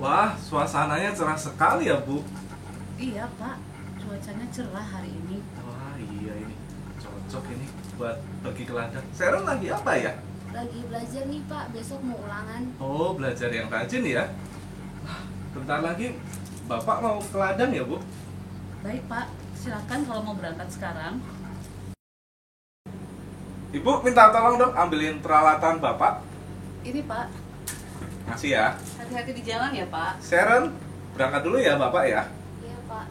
Wah, suasananya cerah sekali ya, Bu. Iya Pak, cuacanya cerah hari ini. Wah, iya ini. Cocok ini buat pergi ke ladang. Sharon lagi apa ya? Lagi belajar nih Pak, besok mau ulangan. Oh, belajar yang rajin ya. Bentar lagi Bapak mau ke ladang ya, Bu? Baik Pak, silakan kalau mau berangkat sekarang. Ibu minta tolong dong ambilin peralatan Bapak. Ini Pak, Makasih ya. hati-hati di jalan ya Pak. Sharon, berangkat dulu ya Bapak ya. Iya Pak.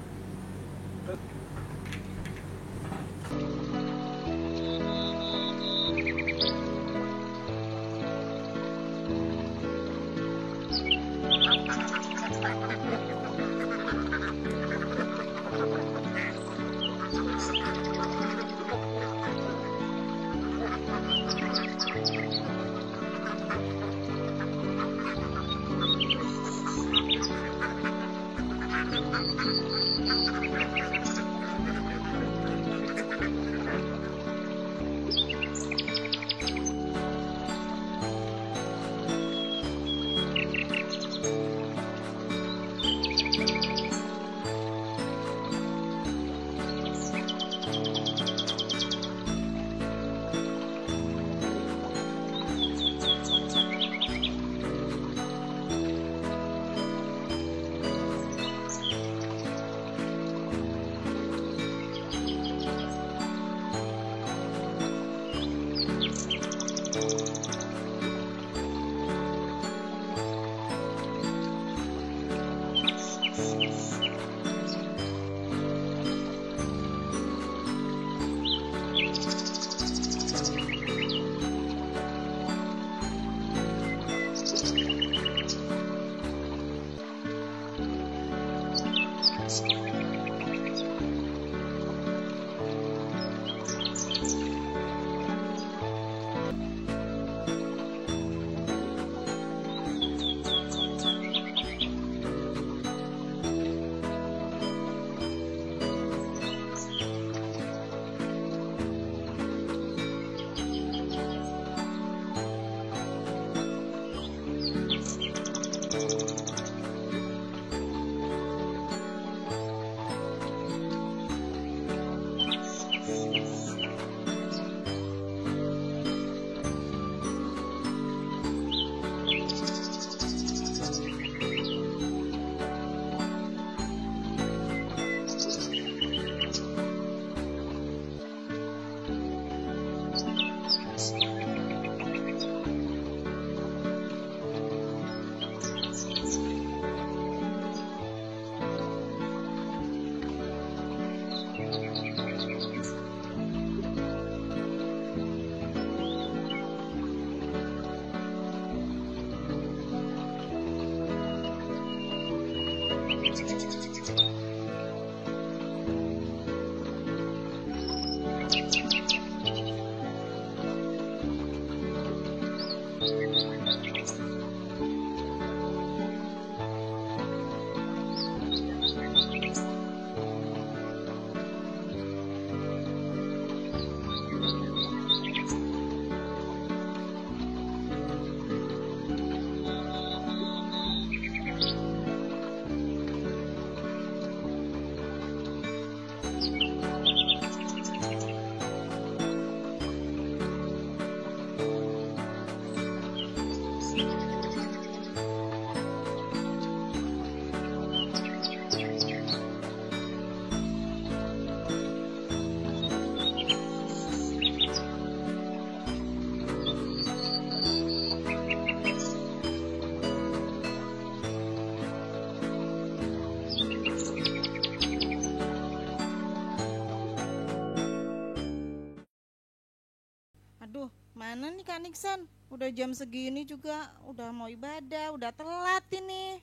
Aduh, mana nih Kak Niksan? Udah jam segini juga, udah mau ibadah, udah telat ini.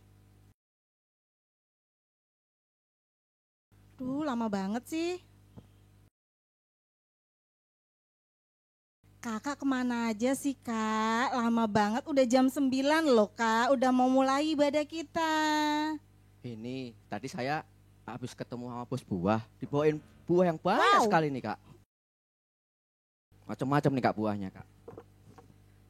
Duh, lama banget sih. Kakak kemana aja sih Kak? Lama banget, udah jam 9 loh Kak, udah mau mulai ibadah kita. Ini tadi saya habis ketemu sama bos buah, dibawain buah yang banyak sekali nih Kak. Macam-macam nih Kak buahnya Kak.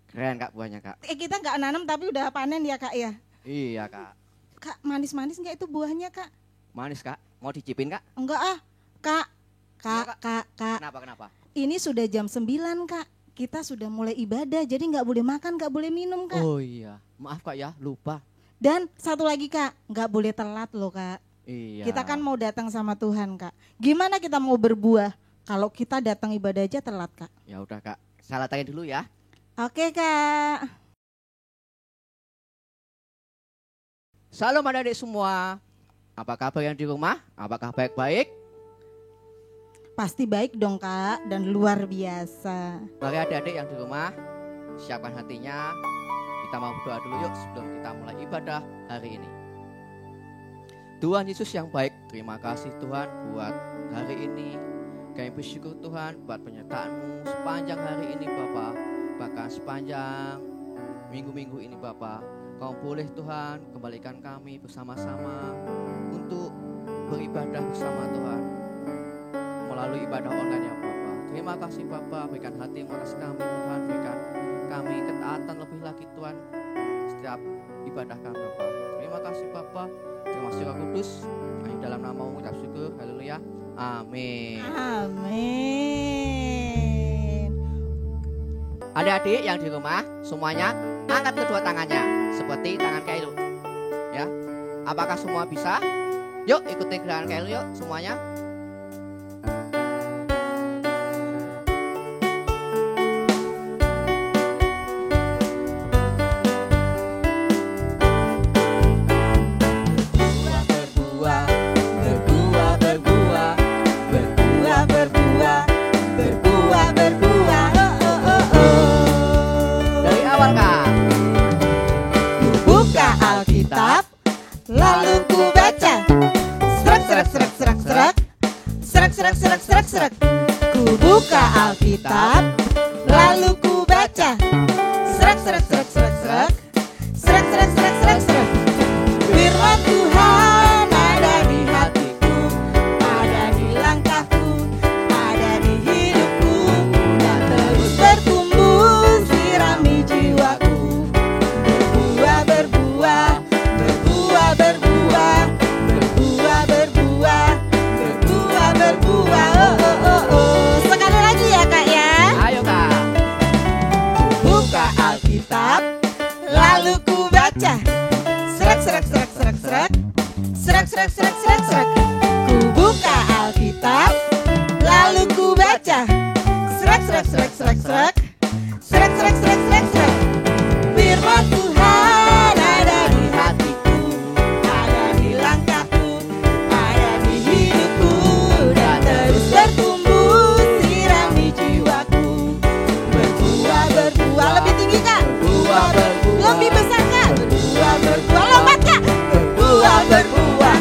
Keren Kak buahnya Kak. Kita nggak nanam tapi udah panen ya Kak ya? Iya Kak. Kak, manis-manis nggak itu buahnya, Kak? Manis, Kak. Mau dicipin, Kak? Enggak ah. Kak, Iya, Kak. Kenapa? Ini sudah jam 9, Kak. Kita sudah mulai ibadah, jadi nggak boleh makan, nggak boleh minum, Kak. Oh iya, maaf Kak ya, lupa. Dan satu lagi, Kak, nggak boleh telat loh, Kak. Iya. Kita kan mau datang sama Tuhan, Kak. Gimana kita mau berbuah kalau kita datang ibadah aja telat, Kak? Ya udah Kak, saya latangin dulu ya. Oke, Kak. Salam adik-adik semua. Apa kabar yang di rumah? Apakah baik-baik? Pasti baik dong, Kak, dan luar biasa. Mari adik-adik yang di rumah, siapkan hatinya. Kita mau berdoa dulu yuk sebelum kita mulai ibadah hari ini. Tuhan Yesus yang baik, terima kasih Tuhan buat hari ini. Kami bersyukur Tuhan buat penyertaan-Mu sepanjang hari ini Bapa, bahkan sepanjang minggu-minggu ini Bapa. Kau boleh Tuhan kembalikan kami bersama-sama untuk beribadah bersama Tuhan melalui ibadah online ya Bapa. Terima kasih Bapa, berikan hati-Mu atas kami Tuhan, berikan kami ketaatan lebih lagi Tuhan setiap ibadah kami Bapa. Terima kasih Bapa, terima kasih Roh Kudus. Hanya dalam nama-Mu ucap syukur, haleluya, amin. Amin. Adik-adik yang di rumah semuanya angkat kedua tangannya seperti tangan Kailu ya. Apakah semua bisa? Yuk ikuti gerakan Kailu yuk semuanya. Lalu ku baca, serak. Ku buka Alkitab, lalu ku baca, serak. Firman Tuhan ada di hatiku, ada di langkahku, ada di hidupku, dan terus bertumbuh sirami jiwaku. Berbuah. Sekali lagi ya Kak ya. Ayo Kak. Buka Alkitab, lalu ku baca, serak. Ku buka Alkitab, lalu ku baca, serak. Firman Tuhan ada di hatiku, ada di langkahku, ada di hidupku, dan terus bertumbuh sirami jiwaku. Berbuah. Lebih tinggi Kak. Berbuah. Lebih besar Kak. Berbuah. Lompat Kak. Berbuah.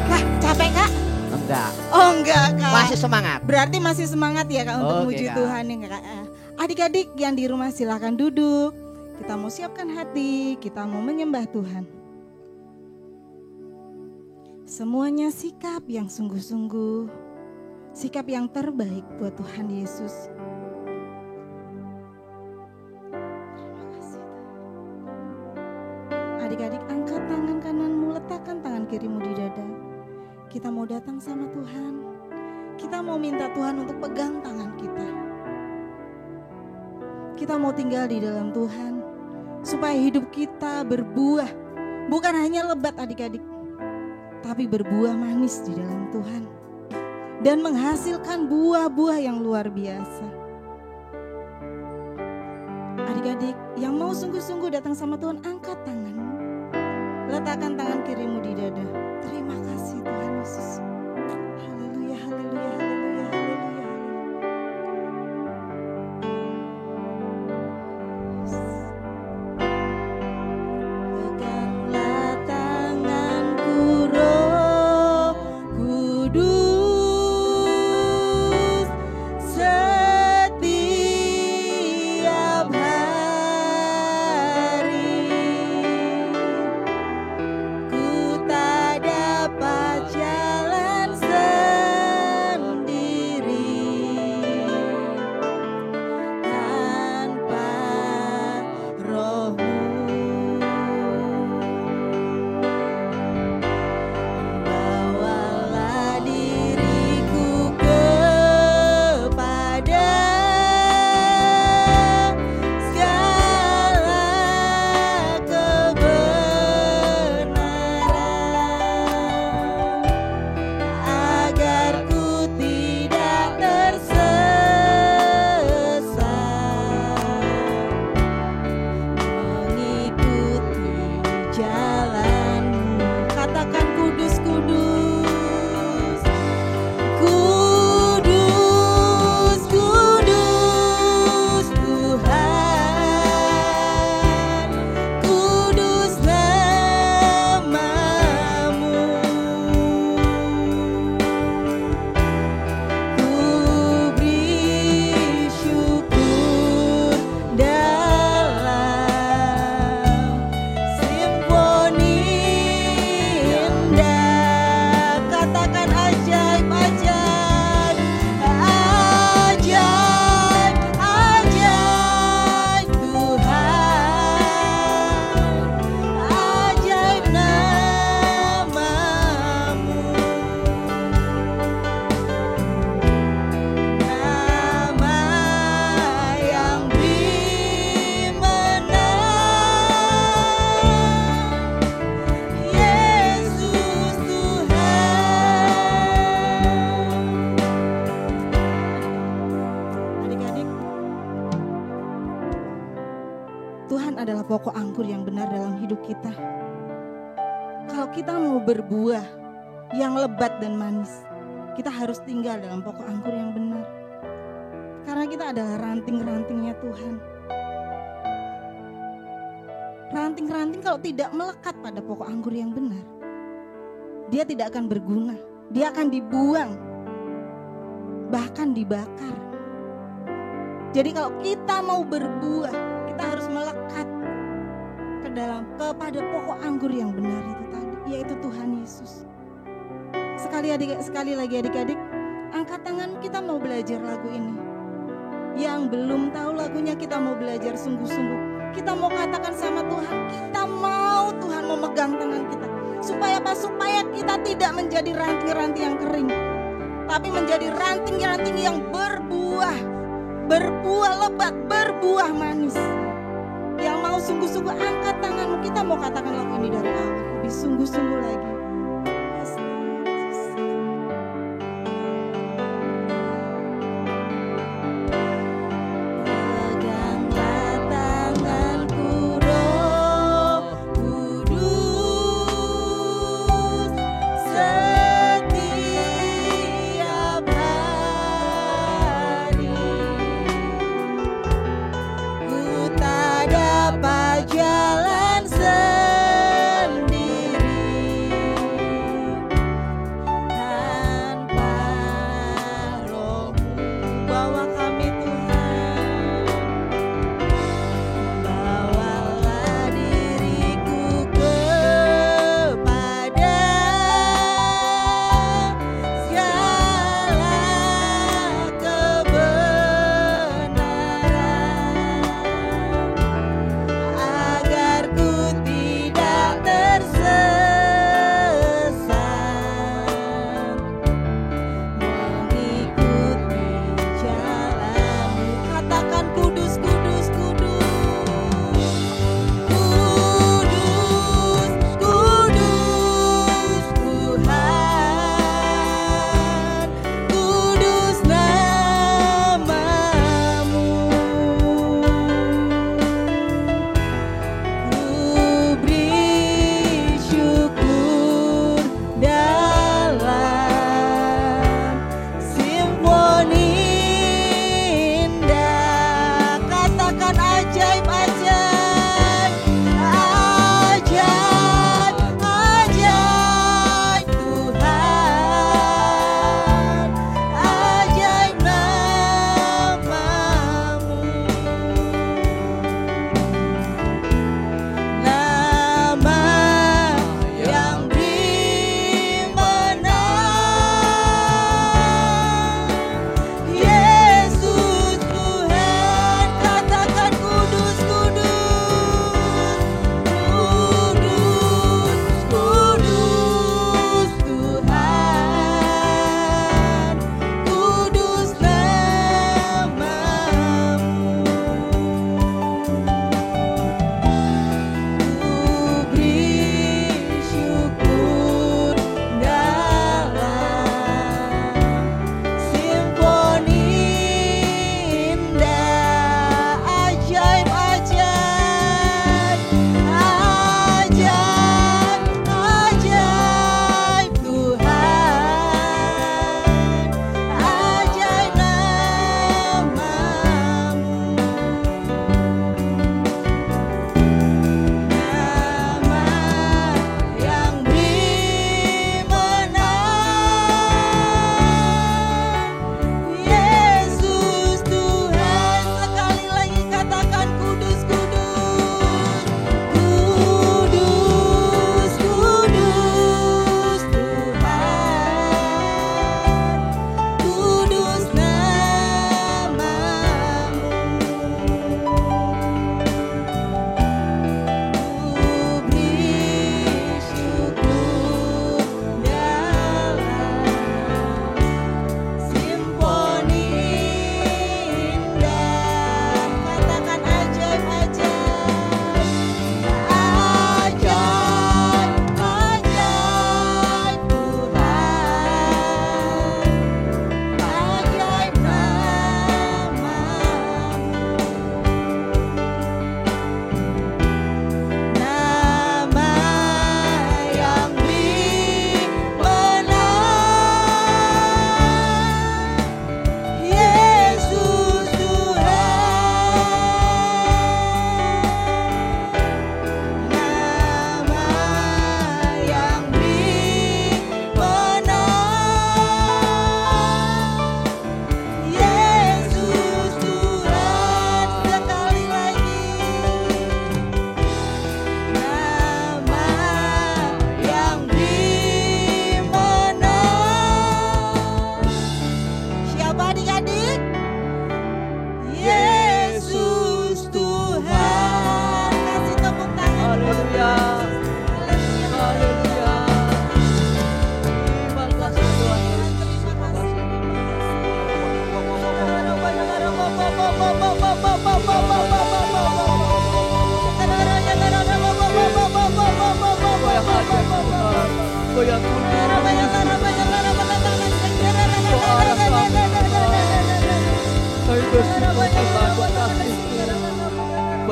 Nah, capek Kak? Enggak. Oh enggak Kak. Masih semangat. Berarti masih semangat ya Kak untuk Oke, memuji Kak. Tuhan ya Kak. Adik-adik yang di rumah silakan duduk. Kita mau siapkan hati, kita mau menyembah Tuhan. Semuanya sikap yang sungguh-sungguh, sikap yang terbaik buat Tuhan Yesus. Terima kasih Tuhan. Adik-adik angkat tangan kananmu, letakkan tangan kirimu di dada. Kita mau datang sama Tuhan. Kita mau minta Tuhan untuk pegang tangan kita. Kita mau tinggal di dalam Tuhan supaya hidup kita berbuah. Bukan hanya lebat adik-adik, tapi berbuah manis di dalam Tuhan. Dan menghasilkan buah-buah yang luar biasa. Adik-adik yang mau sungguh-sungguh datang sama Tuhan, angkat tanganmu. Letakkan tangan kirimu di dada. Terima kasih Tuhan Yesus. Haleluya. Peganglah tanganku Roh Kudus setiap hari. Ku tak dapat jalan pokok anggur yang benar dalam hidup kita. Kalau kita mau berbuah yang lebat dan manis, kita harus tinggal dalam pokok anggur yang benar. Karena kita adalah ranting-rantingnya Tuhan. Ranting-ranting kalau tidak melekat pada pokok anggur yang benar, dia tidak akan berguna. Dia akan dibuang, bahkan dibakar. Jadi kalau kita mau berbuah, kita harus melekat kepada pokok anggur yang benar itu tadi, yaitu Tuhan Yesus. Sekali lagi adik-adik, angkat tangan, kita mau belajar lagu ini. Yang belum tahu lagunya, kita mau belajar sungguh-sungguh. Kita mau katakan sama Tuhan, kita mau Tuhan memegang tangan kita. Supaya apa? Supaya kita tidak menjadi ranting-ranting yang kering, tapi menjadi ranting-ranting yang berbuah lebat, berbuah manis. Yang mau sungguh-sungguh, angkat tanganmu. Kita mau katakan lagu ini dari awal, lebih sungguh-sungguh lagi. Jalan sendiri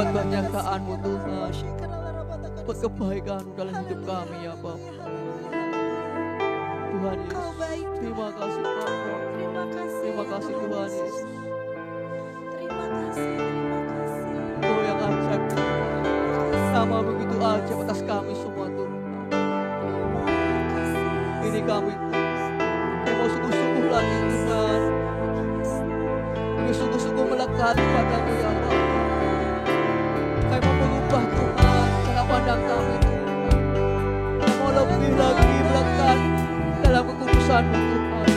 buat banyakkan-Mu Tuhan, buat kebaikan-Mu dalam hidup kami ya Bapa. Tuhan Yesus, terima kasih Bapa. Terima kasih Tuhan Yesus. Terima kasih. Engkau yang ajaib Tuhan. Nama begitu ajaib atas kami semua Tuhan. Ini kami Tuhan, yang mau sungguh-sungguh lagi Tuhan, kami sungguh-sungguh melekat padamu ya Allah. Kami mau mengubah Tuhan cara pandang kami Tuhan. Kami mau lebih lagi melekat dalam kekudusan-Mu Tuhan.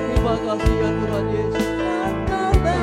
Terima kasih ya Tuhan Yesus. Haleluya.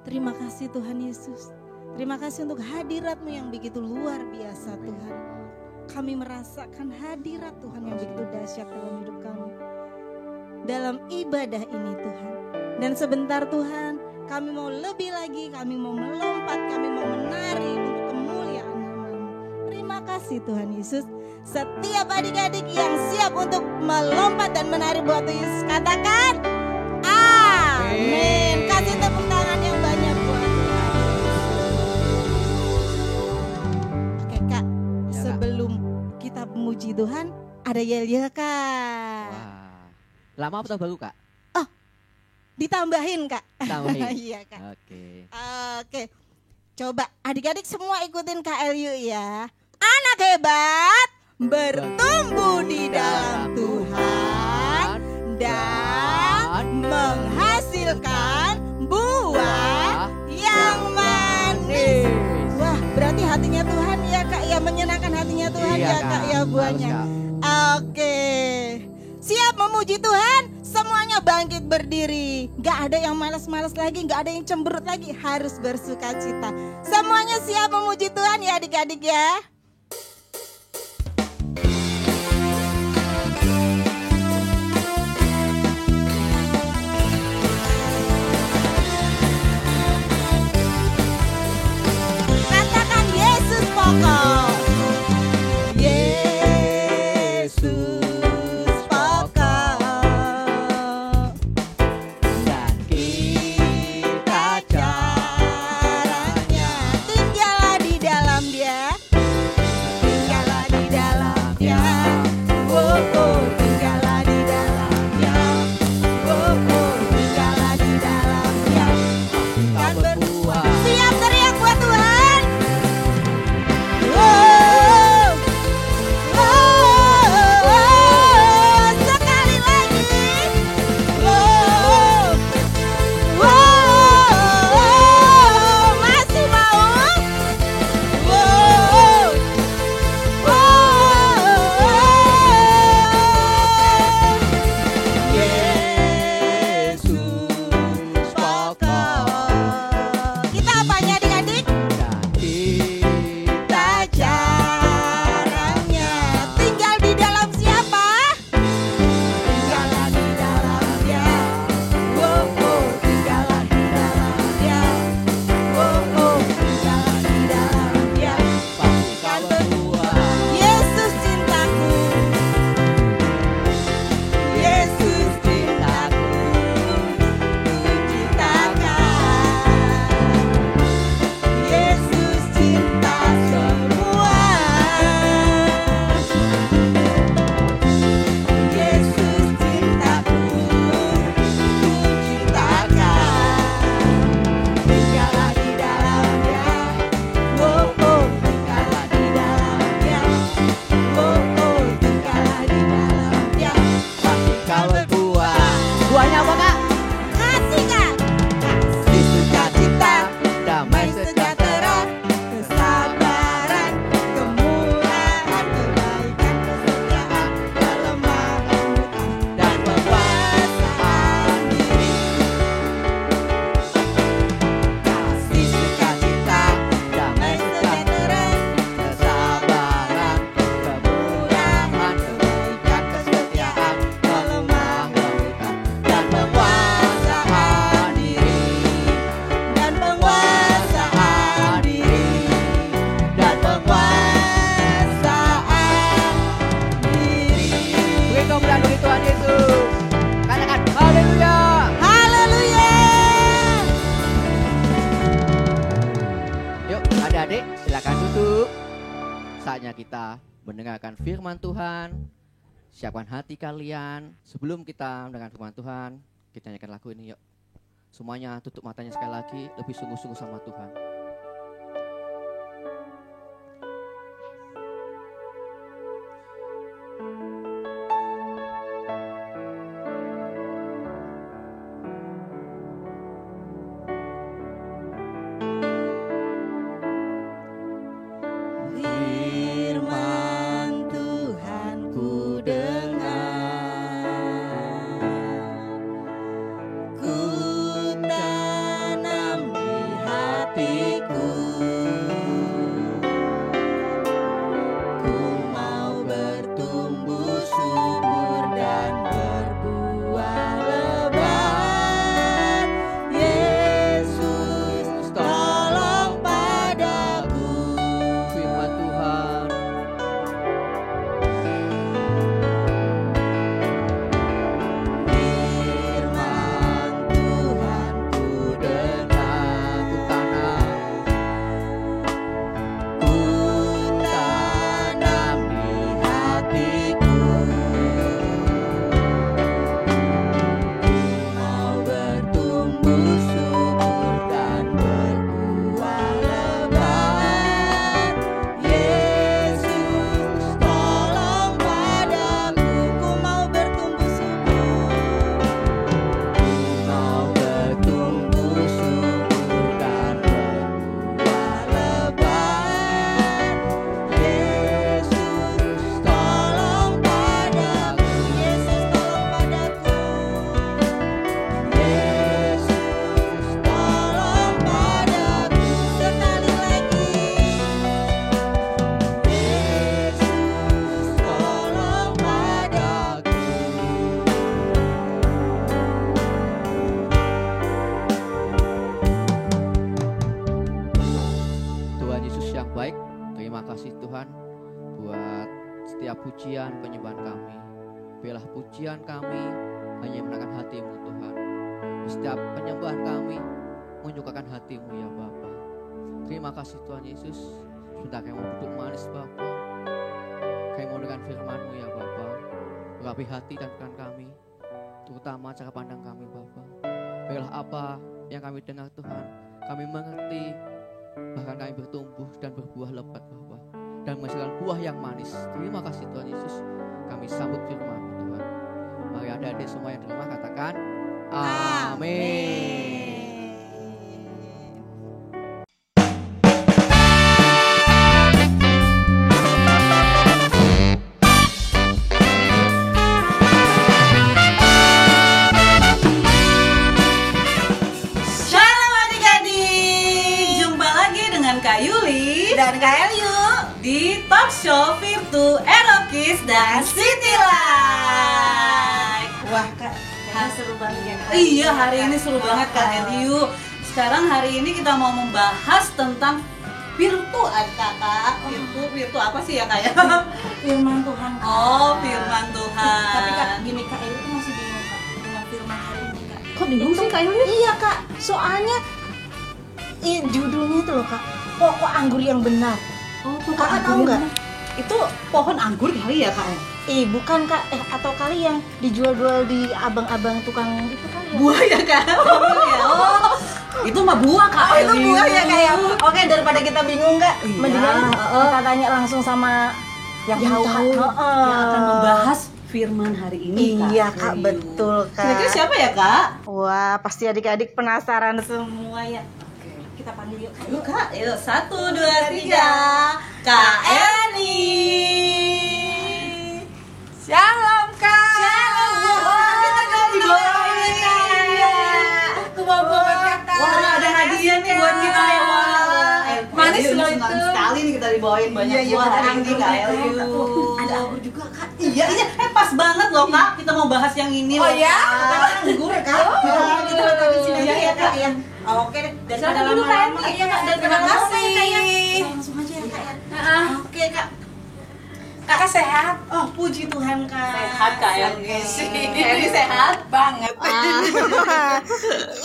Terima kasih Tuhan Yesus. Terima kasih untuk hadirat-Mu yang begitu luar biasa Tuhan. Kami merasakan hadirat Tuhan yang begitu dahsyat dalam hidup kami. Dalam ibadah ini Tuhan. Dan sebentar Tuhan, kami mau lebih lagi, kami mau melompat, kami mau menari untuk kemuliaan nama-Mu. Terima kasih Tuhan Yesus. Setiap adik-adik yang siap untuk melompat dan menari buat Yesus, katakan amin. Kasih tepuk tangan yang banyak buat Tuhan. Oke Kak, Ya, sebelum kita memuji Tuhan, ada yel-yel Kak. Wah. Lama atau baru Kak? Ditambahin Kak. Tambahin. Iya Kak. Oke. Oke. Coba adik-adik semua ikutin Kak Elyu ya. Anak hebat bertumbuh di dalam Tuhan dan menghasilkan buah yang manis. Wah, berarti hatinya Tuhan ya Kak ya, menyenangkan hatinya Tuhan Iya, ya Kak ya buahnya. Harus, Kak. Oke. Siap memuji Tuhan? Semuanya bangkit berdiri. Gak ada yang malas-malas lagi, gak ada yang cemberut lagi. Harus bersuka cita. Semuanya siap memuji Tuhan ya adik-adik ya. Katakan Yesus pokok. Yesus pokok. Dan kita Caranya tinggallah di dalam Dia. Tinggallah di dalam Dia. Oh, oh, tinggallah di dalam Dia. Oh, oh, tinggallah di dalam Dia. Kan berbuah. Siap teriak buat Tuhan. Oh, Saatnya kita mendengarkan firman Tuhan. Siapkan hati kalian. Sebelum kita mendengarkan firman Tuhan, kita nyanyikan lagu ini yuk. Semuanya tutup matanya sekali lagi, lebih sungguh-sungguh sama Tuhan. Firman Tuhan ku dengar, ku tanam di hatiku, ku mau bertumbuh subur dan berbuah lebat. Yesus tolong padaku. Firman Tuhan. Firman Tuhan ku dengar, Ku tanam ku tanam di hatiku, ku mau bertumbuh subur dan berbuah lebat. Yesus tolong padaku, ku mau bertumbuh subur, ku mau bertumbuh subur dan berbuah lebat. Yesus tolong padaku, Yesus tolong padaku, Yesus tolong padaku. Sekali lagi, Yesus tolong padaku. Tuhan Yesus yang baik, terima kasih Tuhan buat setiap pujian penyembahan kami. Biarlah pujian kami hanya menyenangkan hati-Mu Tuhan. Setiap penyembahan kami menyukakan hati-Mu ya Bapa. Terima kasih Tuhan Yesus. Sudah kami mau duduk manis Bapa. Kami mau dengan firman-Mu ya Bapa. Urapi hati dan pikiran kami, terutama cara pandang kami Bapa. Biarlah apa yang kami dengar Tuhan, kami mengerti, bahkan kami bertumbuh dan berbuah lebat Bapa, dan menghasilkan buah yang manis. Terima kasih Tuhan Yesus. Kami sambut firman-Mu Tuhan. Mari adik-adik semua yang di rumah katakan amin. Shalom adik-adik, jumpa lagi dengan Kak Yuli dan Kak Elyu di Talk Show Virtu Erokis dan City Life. Wah kak, kayaknya seru banget ya kak. Iya, hari ini seru banget Kak Elyu. Sekarang hari ini kita mau membahas tentang virtu kakak. Virtu apa sih ya kak ya? Firman Tuhan kak. Oh, firman Tuhan. Tapi kak, gini kak Elyu tuh masih bingung kak dengan firman hari ini kak. Kok bingung sih Kak Elyu? Iya kak, soalnya judulnya itu loh kak, pokok anggur yang benar. Oh, Kakak tahu nggak? Itu pohon anggur kali ya kak? Bukan kak, atau kali yang dijual-jual di abang-abang tukang itu kali ya? Buah ya kak? Oh, itu mah buah kak. Oh itu Elyu. buah ya kak ya? Oke, daripada kita bingung kak, Iya, mendingan kita tanya langsung sama yang tahu. Yang akan membahas firman hari ini kak. Iya kak, Elyu. betul kak. Kira-kira siapa ya kak? Wah, pasti adik-adik penasaran semua ya. Oke, kita panggil yuk kak. Yuk kak, yuk 1, 2, 3 Kak Eni. Shalom kak. Shalom. Wah, kita kan dibawain kak. Aku mau buat kakak. Wah, ada hadiah nih buat kita ya. Manis loh senang itu. sekali nih kita dibawain banyak Iya, buah ada hari ini anggur Kak juga. Elyu. Ada anggur juga kak. Iya, pas banget loh kak. Kita mau bahas yang ini Oh loh, ya? Kak. Anggur ya kak. Kita letak di sini aja ya kak ya. Oke deh. Silakan dulu Kak Eni. Iya kak. Dan Terima kasih. Kita langsung aja ya kak ya. Oke kak. Kakak sehat? Oh puji Tuhan kak. Sehat Kak Eni sih. Eni sehat Banget.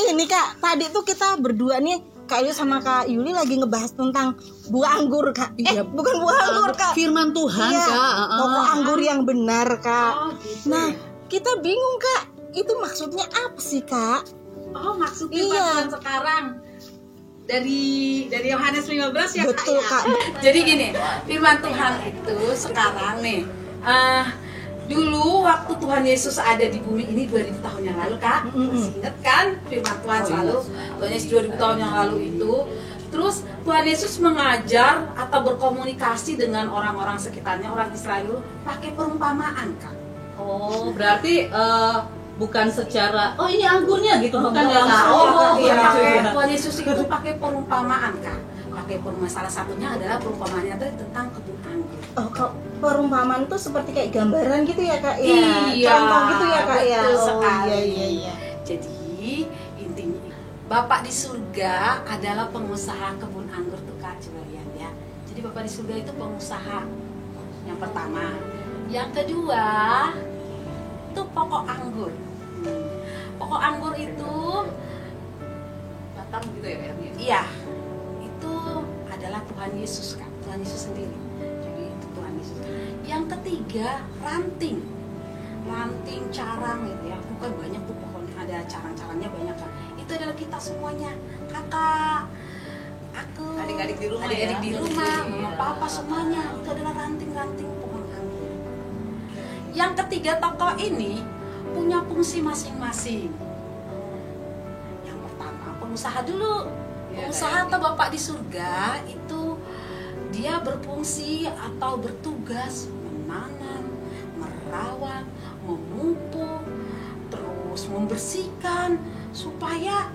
Ini kak, tadi tuh kita berdua nih Kak Yu sama Kak Yuli lagi ngebahas tentang buah anggur, Kak. Iya. Bukan buah anggur, Kak. Firman Tuhan, Iya, Kak. pokok anggur yang benar, Kak. Oh, gitu. Nah, kita bingung, Kak. Itu maksudnya apa sih, Kak? Oh, maksudnya Iya. Tuhan sekarang dari Yohanes 15 ya Betul, Kak. Kak. Ya? Jadi gini, firman Tuhan itu sekarang nih. Dulu waktu Tuhan Yesus ada di bumi ini 2000 tahun yang lalu, Kak. Masih ingat kan firman Tuhan selalu Tuhan Yesus 2000 tahun yang lalu itu. Terus Tuhan Yesus mengajar atau berkomunikasi dengan orang-orang sekitarnya, orang Israel pakai perumpamaan, Kak. Oh, berarti bukan secara ini anggurnya gitu, bukan langsung. Iya, pakai Iya. Tuhan Yesus itu pakai perumpamaan, Kak. Pakai perumpamaan, salah satunya adalah perumpamaannya tentang kebun anggur. Oh, kok perumpamaan tuh seperti kayak gambaran gitu ya, Kak? Ya, Iya, contoh gitu ya, Kak ya. betul Oh, sekali. iya. Jadi intinya Bapak di surga adalah pengusaha kebun anggur tuh, Kak, coba lihat ya. Jadi Bapak di surga itu pengusaha yang pertama. Yang kedua itu pokok anggur. Pokok anggur itu Batang gitu ya, Ernie? iya, itu adalah Tuhan Yesus, Kak. Tuhan Yesus sendiri. Jadi itu Tuhan Yesus. Yang ketiga, ranting. Ranting, carang gitu ya. Bukan banyak tuh pohon, ada carang-carangnya banyak, Kak. Itu adalah kita semuanya. Kakak, aku, Adik-adik di rumah adik-adik ya? di rumah, Iya. mama papa semuanya. Itu adalah ranting-ranting pohon anggur. Yang ketiga, tokoh ini punya fungsi masing-masing. Yang pertama, pengusaha dulu. Iya, Pengusaha Kak. atau Bapak di surga itu dia berfungsi atau bertugas menanam, merawat, memupuk, terus membersihkan supaya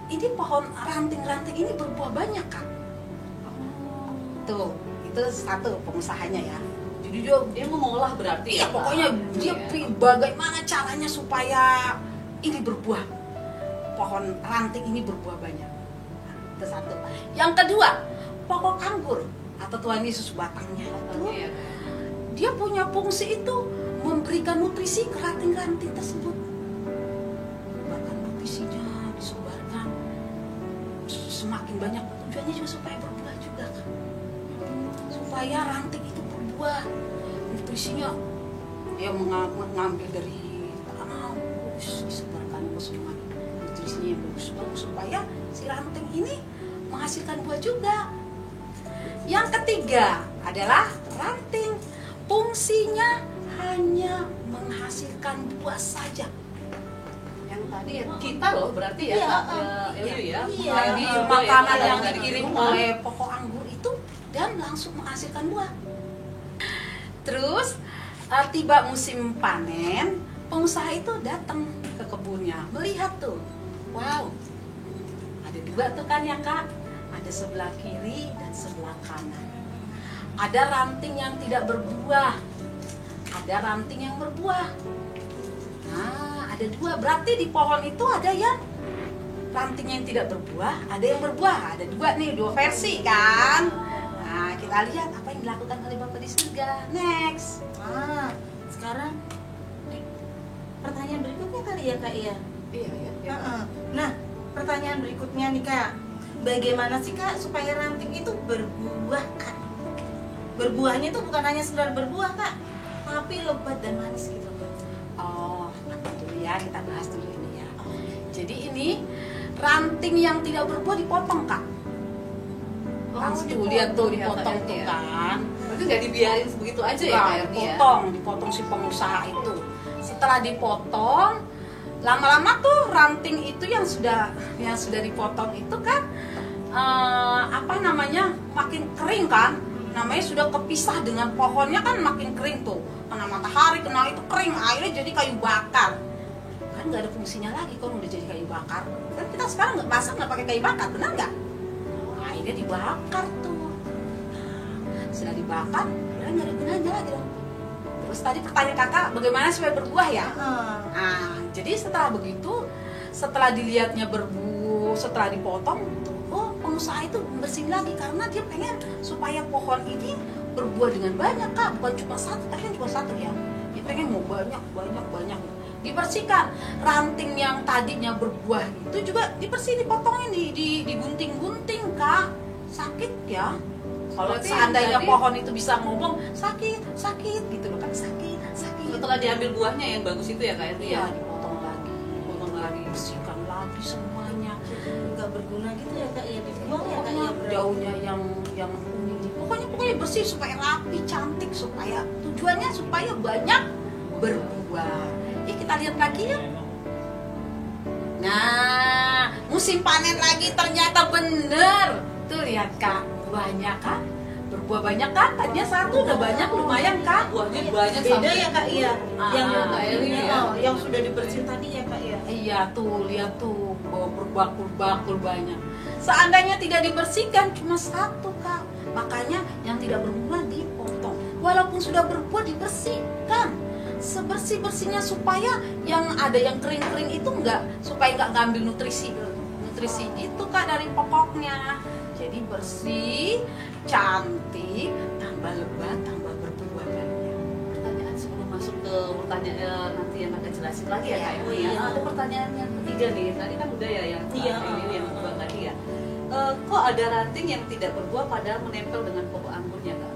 ini pohon ranting-ranting ini berbuah banyak, Kak. Tuh, itu satu pengusahanya ya. Jadi dia mengolah berarti iya, ya, Kak? pokoknya dia Iya. bagaimana caranya supaya ini berbuah, pohon ranting ini berbuah banyak. Nah, itu satu. Yang kedua, pokok anggur atau Tuhan Yesus batangnya itu, Iya. dia punya fungsi itu memberikan nutrisi ke ranting-ranting tersebut. Bahkan nutrisinya disebarkan semakin banyak, tujuannya juga supaya berbuah juga, Kak. Supaya ranting itu berbuah, nutrisinya dia mengambil dari tanah, terus disebarkan ke semua nutrisinya yang bagus-bagus supaya si ranting ini menghasilkan buah juga. Yang ketiga adalah ranting, fungsinya hanya menghasilkan buah saja. Yang tadi ya kita loh berarti ya, Iya, Kak? Eliu ya. Iya, Ini juga ya, makanan Kak, yang dari dikirim rumah. oleh pokok anggur itu dan langsung menghasilkan buah. Terus tiba musim panen, pengusaha itu datang ke kebunnya, melihat tuh, wow, ada dua tuh kan ya, Kak, ada sebelah kiri dan sebelah kanan. Ada ranting yang tidak berbuah, ada ranting yang berbuah. Nah, ada dua, berarti di pohon itu ada yang ranting yang tidak berbuah, ada yang berbuah, ada dua nih, dua versi kan. Nah, kita lihat apa yang dilakukan oleh Bapak di surga. Next. Sekarang pertanyaan berikutnya kali ya, Kak ya. Iya, iya. Heeh. Nah, pertanyaan berikutnya nih, Kak. Bagaimana sih, Kak, supaya ranting itu berbuah, Kak? Berbuahnya itu bukan hanya sekedar berbuah, Kak, tapi lebat dan manis gitu. Oh, nanti dulu ya, kita bahas dulu ini ya. Jadi ini ranting yang tidak berbuah dipotong, Kak. Langsung tuh lihat tuh dipotong tuh kan. Berarti nggak dibiarin begitu aja ya, Kak Nah, Ernie ya? dipotong si pengusaha itu. Setelah dipotong, lama-lama tuh ranting itu yang sudah dipotong itu kan makin kering kan, namanya sudah kepisah dengan pohonnya kan makin kering tuh, kena matahari, kena itu kering, akhirnya jadi kayu bakar kan, nggak ada fungsinya lagi kalau udah jadi kayu bakar kan. Kita sekarang nggak masak nggak pakai kayu bakar, benar nggak? Akhirnya dibakar tuh. Sudah dibakar, udah nggak ada gunanya lagi dong. Terus tadi pertanyaan kakak, bagaimana supaya berbuah ya? Nah, jadi setelah begitu, setelah dilihatnya berbuah, setelah dipotong, oh pengusaha itu bersihin lagi karena dia pengen supaya pohon ini berbuah dengan banyak, Kak. Bukan cuma satu, tapi kan cuma satu ya. Dia pengen mau banyak. dibersihkan. Ranting yang tadinya berbuah itu juga dipotongin, digunting-gunting, Kak. Sakit ya. Kalau Berarti seandainya tadi- pohon itu bisa ngomong sakit gitu loh kan, sakit. Setelah diambil buahnya yang bagus itu ya Kak Erni Iya, ya. dipotong lagi, bersihkan lagi semuanya. Nggak berguna gitu ya kak ya, dibuang ya kak ya. Pokoknya daunnya yang pokoknya bersih supaya rapi, cantik, supaya tujuannya supaya banyak berbuah. Kita lihat lagi ya. Nah, musim panen lagi ternyata bener. Tuh lihat Kak, banyak kan? Berbuah banyak kan? Tadinya satu udah banyak, lumayan kan? Buahnya banyak Beda sampai- ya kak ya, yang Kak Erni ya. yang sudah dibersihin tadi ya kak ya. Iya tuh, lihat tuh, bawa berbakul-bakul banyak. Seandainya tidak dibersihkan cuma satu Kak, makanya yang tidak berbuah dipotong. Walaupun sudah berbuah dibersihkan, sebersih-bersihnya supaya yang ada yang kering-kering itu supaya nggak ngambil nutrisi itu Kak dari pokoknya. Jadi bersih, cantik, tambah lebat, tambah berbuah banyak. Pertanyaan sebelum masuk ke pertanyaan nanti yang akan jelasin lagi ya Kak Erni ya. Iya. Ada pertanyaan yang ketiga nih. Tadi kan udah ya yang Iya. ini yang kedua tadi ya. Kok ada ranting yang tidak berbuah padahal menempel dengan pokok anggurnya Kak?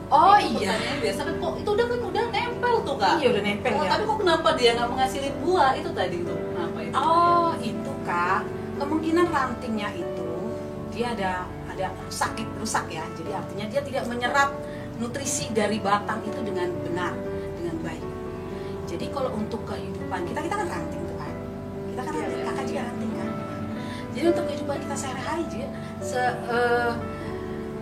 Oh Itu iya. pertanyaannya biasa kan kok itu udah nempel tuh Kak. Iya udah nempel ya. Tapi kok kenapa dia nggak menghasilin buah itu tadi tuh? Kenapa itu? Oh itu Kak, kemungkinan rantingnya itu dia ada rusak ya. Jadi artinya dia tidak menyerap nutrisi dari batang itu dengan benar, dengan baik. Jadi kalau untuk kehidupan kita kan ranting tuh kan. Kita kan ranting, kakak juga ranting kan. Jadi untuk kehidupan kita sehari-hari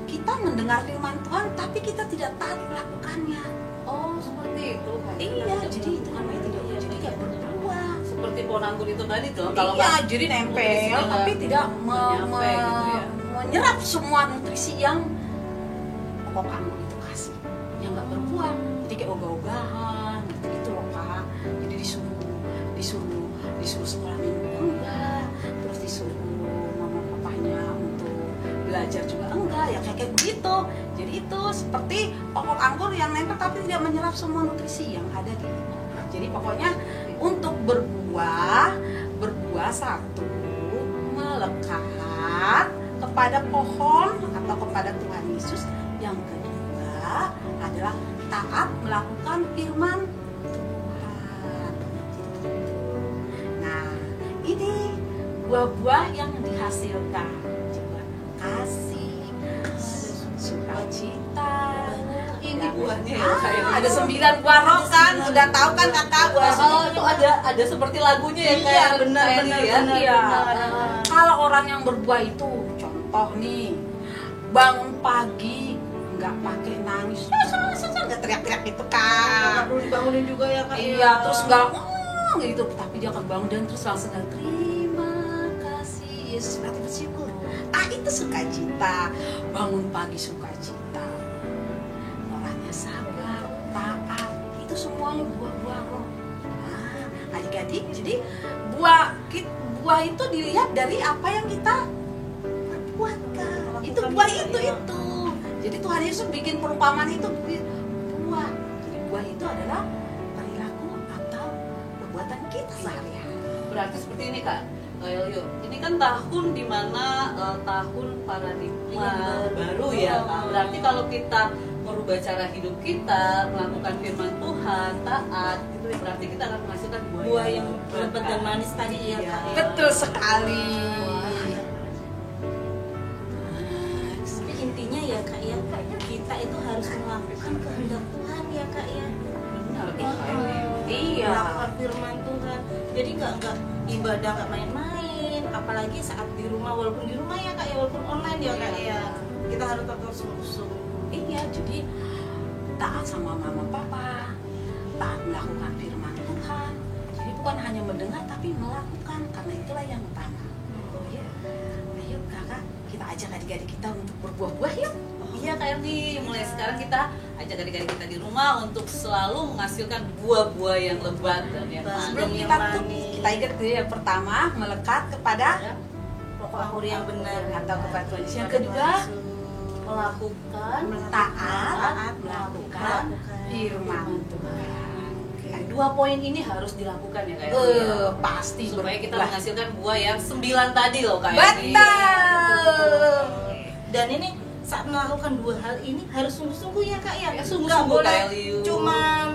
kita mendengar firman Tuhan tapi kita tidak taat melakukannya. Oh seperti itu Kak. Iya, jadi itu namanya tidak berbuah. Seperti pohon anggur itu tadi tuh. Iya, jadi nempel nutrisinya tapi nggak- tidak nggak nyampe gitu ya. menyerap semua nutrisi yang pokok anggur itu kasih, yang nggak berbuah. Jadi kayak ogah-ogahan gitu loh Kak. Jadi disuruh sekolah minggu enggak, terus disuruh mama papanya untuk belajar juga enggak, ya kayak begitu. Jadi itu seperti pokok anggur yang nempel tapi tidak menyerap semua nutrisi yang ada di. Jadi pokoknya untuk berbuah satu melekat kepada pohon atau kepada Tuhan Yesus. Yang kedua adalah taat melakukan firman Tuhan. Nah, ini buah-buah yang dihasilkan. Coba kasih, sukacita. Ini buahnya ya, Ah, kayak ada gitu. 9 buah roh kan, udah tahu kan kakak buah Oh itu ada seperti lagunya ya Iya, kayak benar, kayak benar, ini ya. benar. Iya. Kalau orang yang berbuah itu, contoh nih, bangun pagi nggak pakai nangis, nggak teriak-teriak gitu kan. Perlu dibangunin juga ya kak. Iya, terus nggak gitu, tapi dia akan bangun dan terus langsung bilang, terima kasih Yesus, berarti bersyukur. Itu sukacita, bangun pagi sukacita. Orangnya sabar, taat, itu semuanya buah-buah roh. Nah, adik-adik, jadi buah itu dilihat dari apa yang kita perbuat kan. Itu buah itu. Jadi Tuhan Yesus bikin perumpamaan itu buah. Jadi buah itu adalah perilaku atau perbuatan kita sehari-hari. Berarti seperti ini Kak Elio. Ini kan tahun dimana tahun paradigma baru ya Kak. Berarti kalau kita merubah cara hidup kita, melakukan firman Tuhan, taat, itu berarti kita akan menghasilkan Buah yang lebat dan manis tadi ya kak. ya. Betul sekali. Tapi intinya ya kak ya, kita itu harus melakukan kehendak Tuhan ya kak ya. Benar, Iya. Melakukan firman Tuhan. Jadi nggak ibadah nggak main-main. Apalagi saat di rumah, walaupun di rumah ya kak ya, walaupun online ya kak ya. Kita harus tetap sungguh-sungguh. Iya, jadi taat sama mama papa, taat melakukan firman Tuhan. Jadi bukan hanya mendengar tapi melakukan, karena itulah yang utama. Oh ya, ayo kakak, kita ajak adik-adik kita untuk berbuah-buah yuk. Iya Kak Erni, mulai sekarang kita ajak adik-adik kita di rumah untuk selalu menghasilkan buah-buah yang lebat dan yang Sebelum manis. kita kita ingat dulu yang pertama melekat kepada Pokok anggur yang benar atau kepada Tuhan Yesus. Yang kedua melakukan taat melakukan melakukan firman Tuhan. Yang kedua dua poin ini harus dilakukan ya Kak Eli ya. Pasti Supaya kita berbuah. menghasilkan buah yang 9 tadi loh Kak Eli. Betul. Dan ini saat melakukan dua hal ini harus sungguh-sungguh ya Kak ya. Ya, sungguh-sungguh, Nggak boleh Kak Eli. cuman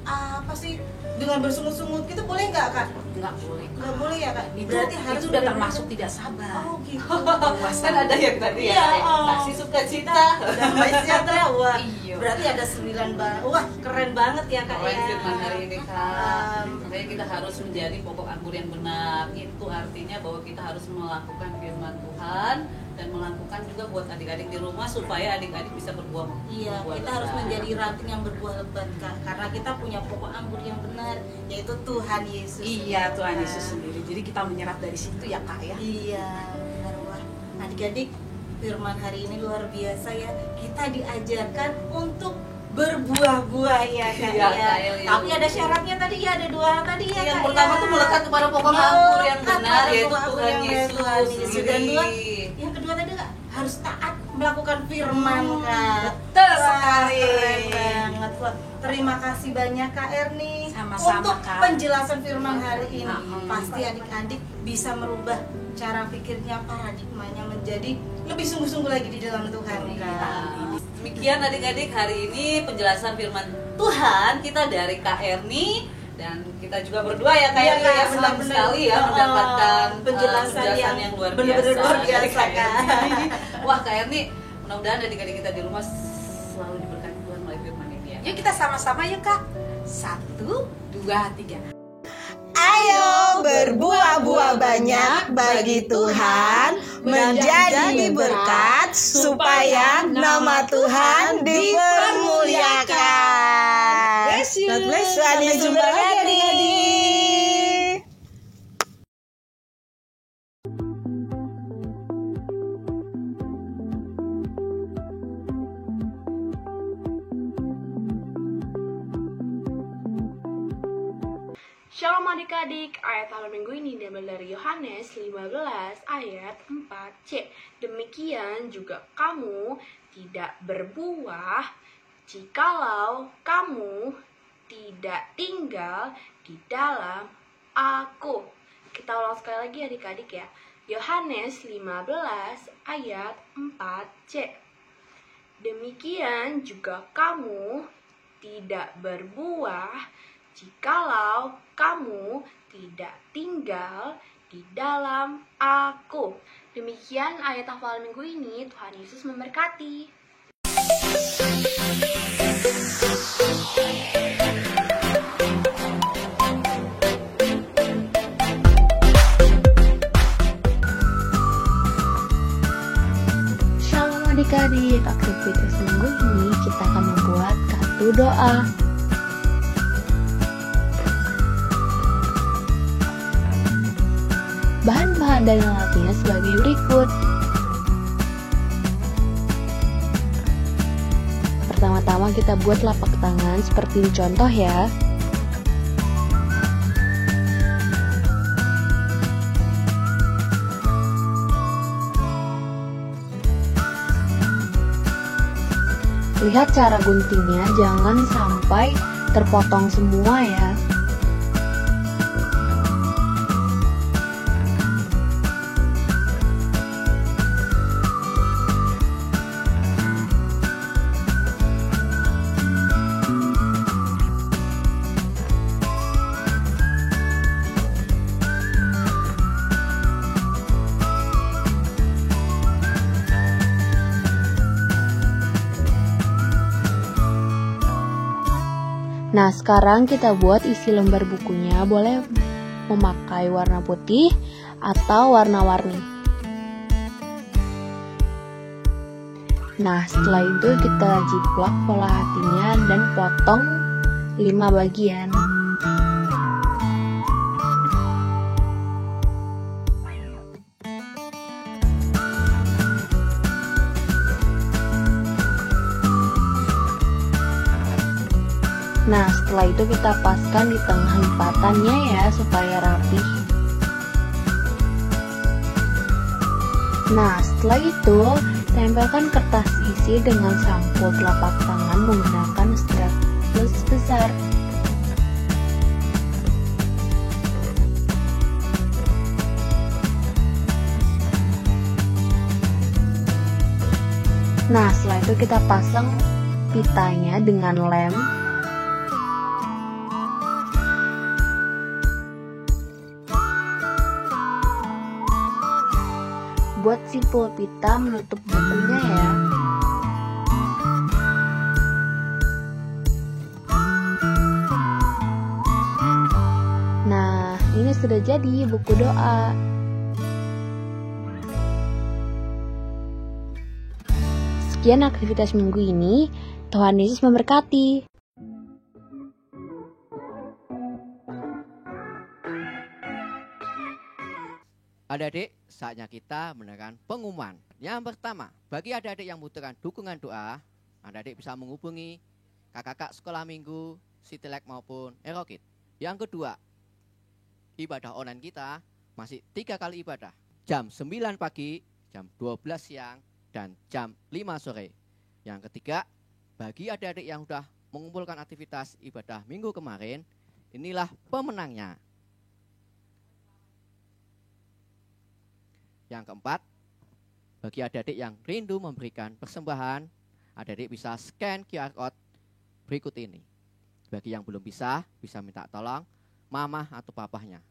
apa sih dengan bersungut-sungut gitu, boleh nggak Kak? Nggak boleh. Nggak boleh ya Kak. Itu Berarti harus udah benar-benar- termasuk tidak sabar. Oh gitu. Kan ada yang tadi ya, Iya, kayak oh. taksi sukacita. Damai sejahtera. Wah. Iya. Berarti ada 9 Wah, keren banget ya Kak Keren ya. firman hari ini Kak. Makanya kita harus menjadi pokok anggur yang benar. Itu artinya bahwa kita harus melakukan firman Tuhan dan melakukan juga buat adik-adik di rumah supaya adik-adik bisa berbuah. Iya, berbuah kita harus lebat. menjadi ranting yang berbuah lebat Kak. Karena kita punya pokok anggur yang benar, yaitu Tuhan Yesus. Iya, Tuhan Nah, Yesus sendiri. Jadi kita menyerap dari situ ya Kak ya. Iya, benar. Wah, adik-adik, firman hari ini luar biasa ya. Kita diajarkan untuk berbuah-buah ya Kak Iya, ya. Kak Eli. Tapi ada syaratnya tadi ya, ada 2 hal tadi ya Yang Kak pertama ya. tuh melekat kepada pokok Melekat anggur yang benar pada yaitu pokok anggur Tuhan yang benar, Tuhan Yesus Yesus. Dan sendiri. yang kedua tadi Kak, harus taat melakukan firman Kak. Betul Wah, sekali. keren banget. Wah, terima kasih banyak Kak Erni Sama-sama, untuk Kak. penjelasan firman hari ini. Mm-mm. Pasti adik-adik bisa merubah cara pikirnya, paradigmanya menjadi lebih sungguh-sungguh lagi di dalam Tuhan Kak. Nah, demikian adik-adik hari ini penjelasan firman Tuhan kita dari Kak Erni dan kita juga berdua ya Kak Iya, Erni Kak, ya senang benar-benar. sekali ya mendapatkan penjelasan yang luar biasa benar-benar luar dari biasa Kak Kak. Erni. Wah Kak Erni, mudah-mudahan adik-adik kita di rumah selalu diberkati Tuhan melalui firman ini ya. Yuk kita sama-sama ya Kak. 1, 2, 3. Ayo berbuah-buah banyak bagi Tuhan, menjadi berkat supaya nama Tuhan dipermuliakan. God bless you. Sampai jumpa lagi adik-adik. Shalom adik-adik, ayat Alkitab minggu ini diambil dari Yohanes 15 ayat 4c. Demikian juga kamu tidak berbuah jikalau kamu tidak tinggal di dalam aku. Kita ulang sekali lagi adik-adik ya. Yohanes 15 ayat 4c. Demikian juga kamu tidak berbuah jikalau kamu tidak tinggal di dalam aku. Demikian ayat hafal minggu ini. Tuhan Yesus memberkati. Shalom adik-adik, aktivitas minggu ini kita akan membuat kartu doa. Bahan-bahan dan alatnya sebagai berikut. Pertama-tama kita buat lapak tangan seperti di contoh ya. Lihat cara guntingnya, jangan sampai terpotong semua ya. Nah, sekarang kita buat isi lembar bukunya. Boleh memakai warna putih atau warna-warni. Nah, setelah itu kita jiplak pola hatinya dan potong 5 bagian. Nah, setelah itu kita paskan di tengah lipatannya ya, supaya rapi. Nah, setelah itu, tempelkan kertas isi dengan sampul telapak tangan menggunakan staples besar. Nah, setelah itu kita pasang pitanya dengan lem. Buat simpul pita menutup bukunya ya. Nah, ini sudah jadi buku doa. Sekian aktivitas minggu ini. Tuhan Yesus memberkati. Adik-adik, saatnya kita mendengarkan pengumuman. Yang pertama, bagi adik-adik yang membutuhkan dukungan doa, adik-adik bisa menghubungi kakak-kakak sekolah minggu, Citilek maupun Erokid. Yang kedua, ibadah online kita masih 3 kali ibadah. Jam 9 pagi, jam 12 siang, dan jam 5 sore. Yang ketiga, bagi adik-adik yang sudah mengumpulkan aktivitas ibadah minggu kemarin, inilah pemenangnya. Yang keempat, bagi adik-adik yang rindu memberikan persembahan, adik-adik bisa scan QR code berikut ini. Bagi yang belum bisa minta tolong mama atau papahnya.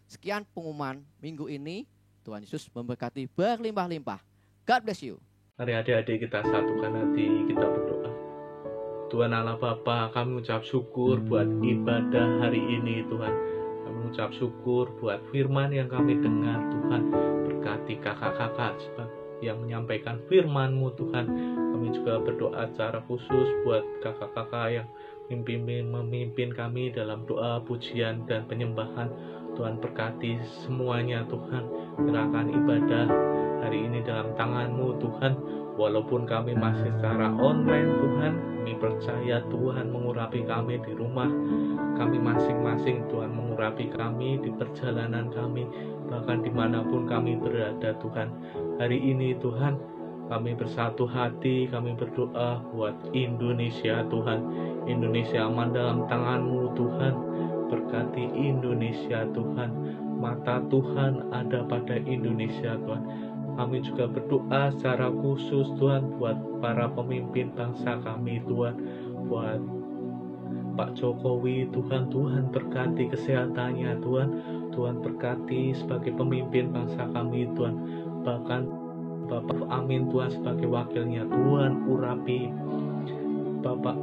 Sekian pengumuman minggu ini. Tuhan Yesus memberkati berlimpah-limpah. God bless you. Mari adik-adik kita satukan hati, kita berdoa. Tuhan Allah Bapa, kami ucap syukur buat ibadah hari ini Tuhan. Kami ucap syukur buat firman yang kami dengar Tuhan. Berkati kakak-kakak yang menyampaikan firman-Mu Tuhan. Kami juga berdoa secara khusus buat kakak-kakak yang memimpin kami dalam doa, pujian, dan penyembahan. Tuhan berkati semuanya Tuhan. Gerakan ibadah hari ini dalam tangan-Mu Tuhan. Walaupun kami masih secara online Tuhan, kami percaya Tuhan mengurapi kami di rumah kami masing-masing. Tuhan mengurapi kami di perjalanan kami, bahkan dimanapun kami berada Tuhan. Hari ini Tuhan, kami bersatu hati, kami berdoa buat Indonesia Tuhan. Indonesia aman dalam tangan-Mu Tuhan. Berkati Indonesia Tuhan. Mata Tuhan ada pada Indonesia Tuhan. Kami juga berdoa secara khusus Tuhan buat para pemimpin bangsa kami Tuhan. Buat Pak Jokowi Tuhan, Tuhan berkati kesehatannya Tuhan. Tuhan berkati sebagai pemimpin bangsa kami Tuhan. Bahkan Bapak Amin Tuhan sebagai wakilnya, Tuhan urapi Bapak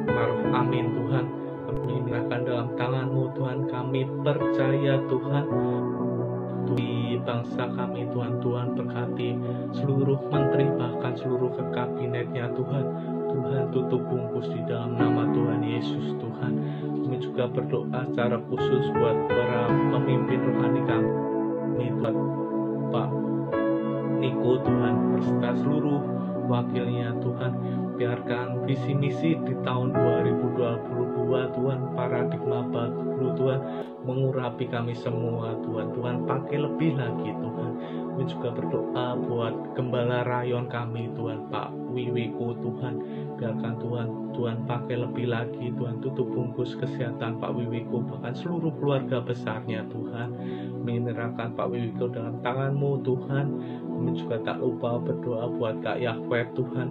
Maruf Amin Tuhan. Kami menyerahkan dalam tangan-Mu Tuhan. Kami percaya Tuhan di bangsa kami Tuhan. Tuhan berkati seluruh menteri, bahkan seluruh kabinetnya Tuhan. Tuhan tutup bungkus di dalam nama Tuhan Yesus Tuhan. Kami juga berdoa secara khusus buat para pemimpin rohani kami Tuhan. Pak Niko Tuhan beserta seluruh wakilnya Tuhan. Biarkan visi misi di tahun 2022 Tuhan, paradigma baru Tuhan mengurapi kami semua Tuhan. Tuhan pakai lebih lagi Tuhan. Kami juga berdoa buat gembala rayon kami Tuhan, Pak Wiwiko Tuhan. Biarkan Tuhan pakai lebih lagi Tuhan. Tutup bungkus kesehatan Pak Wiwiko, bahkan seluruh keluarga besarnya Tuhan. Menyerahkan Pak Wiwiko dalam tangan-Mu Tuhan. Kami juga tak lupa berdoa buat Kak Yahweh Tuhan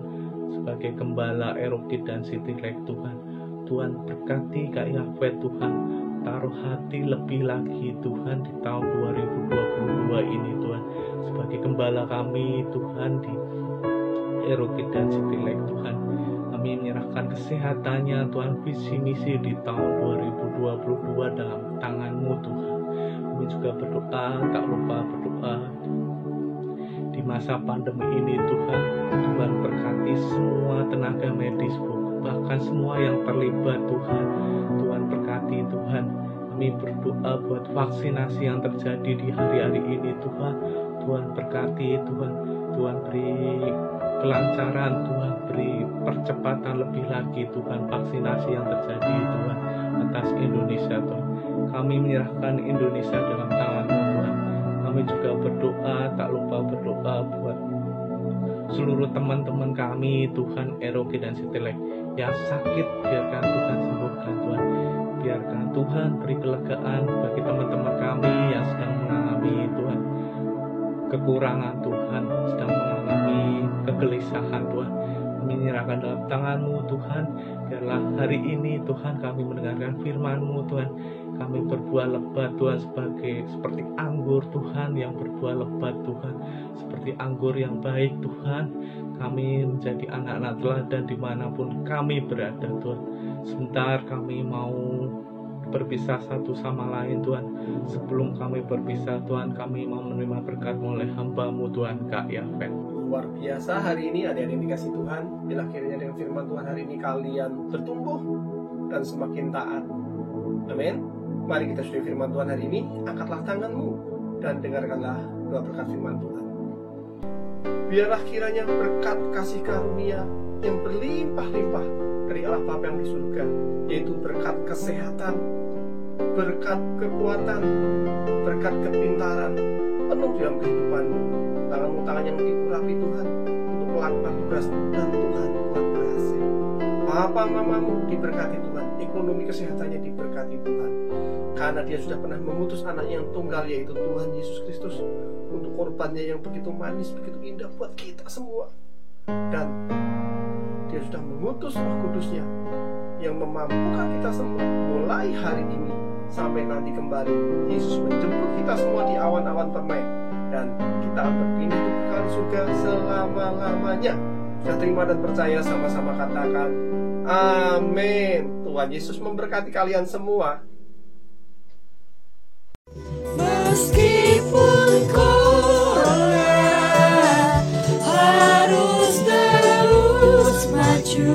sebagai gembala Erokid dan Citilek Tuhan. Tuhan berkati Kak Yahweh Tuhan. Taruh hati lebih lagi Tuhan di tahun 2022 ini Tuhan. Sebagai gembala kami Tuhan di Erokid dan Citilek Tuhan. Kami menyerahkan kesehatannya Tuhan, visi misi di tahun 2022 dalam tangan-Mu Tuhan. Kami juga berdoa, tak lupa berdoa di masa pandemi ini Tuhan. Tuhan berkati semua tenaga medis, bahkan semua yang terlibat Tuhan. Tuhan berkati Tuhan. Kami berdoa buat vaksinasi yang terjadi di hari-hari ini Tuhan. Tuhan berkati Tuhan. Tuhan beri kelancaran Tuhan, beri percepatan lebih lagi Tuhan vaksinasi yang terjadi Tuhan atas Indonesia Tuhan. Kami menyerahkan Indonesia dalam tangan-Mu Tuhan. Kami juga berdoa, tak lupa berdoa buat seluruh teman-teman kami Tuhan, Erokid dan Citilek yang sakit. Biarkan Tuhan sembuhkan Tuhan. Biarkan Tuhan beri kelegaan bagi teman-teman kami yang sedang mengalami Tuhan kekurangan Tuhan, sedang mengalami dari kegelisahan Tuhan. Kami menyerahkan dalam tangan-Mu Tuhan. Biarlah hari ini Tuhan kami mendengarkan firman-Mu Tuhan. Kami berbuah lebat Tuhan seperti anggur Tuhan yang berbuah lebat Tuhan. Seperti anggur yang baik Tuhan. Kami menjadi anak-anak teladan dimanapun kami berada Tuhan. Sebentar kami mau berpisah satu sama lain Tuhan. Sebelum kami berpisah Tuhan, kami mau menerima berkat-Mu oleh hamba-Mu Tuhan Kak Yafet. Luar biasa hari ini adik-adik yang dikasih Tuhan. Bila kiranya dengan firman Tuhan hari ini kalian bertumbuh dan semakin taat. Amin. Mari kita studi firman Tuhan hari ini. Angkatlah tanganmu dan dengarkanlah doa berkat firman Tuhan. Biarlah kiranya berkat kasih karunia yang berlimpah-limpah dari Allah Bapa yang di surga, yaitu berkat kesehatan, berkat kekuatan, berkat kepintaran, penuh dalam kehidupanmu. Tanganmu tangan yang diurapi Tuhan untuk melakukan tugas, dan Tuhan buat berhasil. Papa mamamu diberkati Tuhan, ekonomi kesehatannya diberkati Tuhan, karena dia sudah pernah mengutus anak yang tunggal, yaitu Tuhan Yesus Kristus, untuk korbannya yang begitu manis, begitu indah buat kita semua. Dan dia sudah mengutus Roh Kudusnya yang memampukan kita semua mulai hari ini sampai nanti kembali Yesus menjemput kita semua di awan-awan permai, dan kita berpindah ke kekal surga selama-lamanya. Sudah terima dan percaya, sama-sama katakan amin. Tuhan Yesus memberkati kalian semua. Meskipun kau harus terus maju,